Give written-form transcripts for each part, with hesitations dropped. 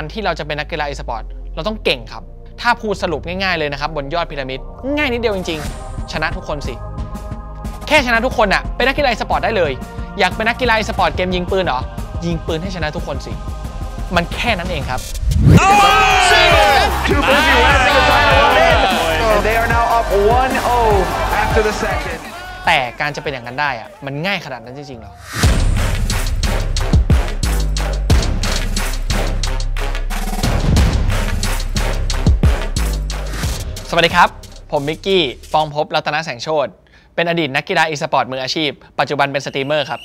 การที่เราจะเป็นนักกีฬาอีสปอร์ตเราต้องเก่งครับถ้าพูดสรุปง่ายๆเลยนะครับบนยอดพีระมิดง่ายนิดเดียวจริงๆชนะทุกคนสิแค่ชนะทุกคนอะเป็นนักกีฬาอีสปอร์ตได้เลยอยากเป็นนักกีฬาอีสปอร์ตเกมยิงปืนเหรอยิงปืนให้ชนะทุกคนสิมันแค่นั้นเองครับแต่การจะเป็นอย่างนั้นได้อะมันง่ายขนาดนั้นจริงๆหรอสวัสดีครับผมมิกกี้ปองภพรัตนแสงโชติเป็นอดีตนักกีฬาอีสปอร์ตมืออาชีพปัจจุบันเป็นสตรีมเมอร์ครับ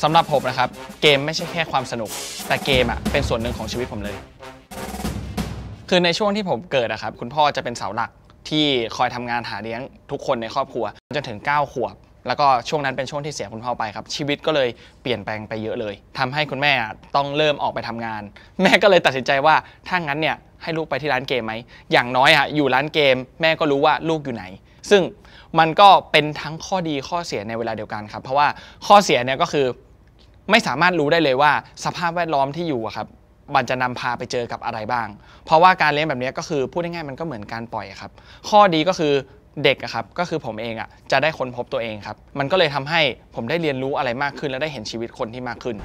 สำหรับผมนะครับเกมไม่ใช่แค่ความสนุกแต่เกมเป็นส่วนหนึ่งของชีวิตผมเลยคือในช่วงที่ผมเกิดนะครับคุณพ่อจะเป็นเสาหลักที่คอยทำงานหาเลี้ยงทุกคนในครอบครัวจนถึง9 ขวบแล้วก็ช่วงนั้นเป็นช่วงที่เสียคุณพ่อไปครับชีวิตก็เลยเปลี่ยนแปลงไปเยอะเลยทำให้คุณแม่ต้องเริ่มออกไปทำงานแม่ก็เลยตัดสินใจว่าถ้างั้นเนี่ยให้ลูกไปที่ร้านเกมไหมอย่างน้อยอยู่ร้านเกมแม่ก็รู้ว่าลูกอยู่ไหนซึ่งมันก็เป็นทั้งข้อดีข้อเสียในเวลาเดียวกันครับเพราะว่าข้อเสียเนี่ยก็คือไม่สามารถรู้ได้เลยว่าสภาพแวดล้อมที่อยู่ครับมันจะนำพาไปเจอกับอะไรบ้างเพราะว่าการเลี้ยงแบบนี้ก็คือพูดง่ายๆมันก็เหมือนการปล่อยครับข้อดีก็คือเด็กครับก็คือผมเองจะได้ค้นพบตัวเองครับมันก็เลยทำให้ผมได้เรียนรู้อะไรมากขึ้นและได้เห็นชีวิตคนที่มากขึ้น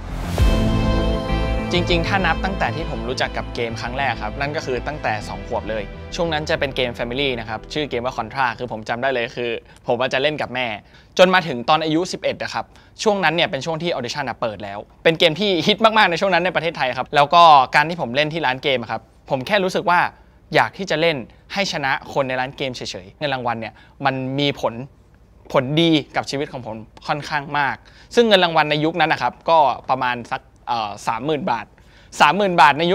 จริงๆถ้านับตั้งแต่ที่ผมรู้จักกับเกมครั้งแรกครับนั่นก็คือตั้งแต่2 ขวบเลยช่วงนั้นจะเป็นเกม Family นะครับชื่อเกมว่า Contra คือผมจำได้เลยคือผมจะเล่นกับแม่จนมาถึงตอนอายุ11นะครับช่วงนั้นเนี่ยเป็นช่วงที่ Audition เปิดแล้วเป็นเกมที่ฮิตมากๆในช่วงนั้นในประเทศไทยครับแล้วก็การที่ผมเล่นที่ร้านเกมครับผมแค่รู้สึกว่าอยากที่จะเล่นให้ชนะคนในร้านเกมเฉยๆเงินรางวัลเนี่ยมันมีผลดีกับชีวิตของผมค่อนข้างมากซึ่งเงินรางวัลในยุคนั้นนะครับก็ประมาณสัก30,000 บาทในยุค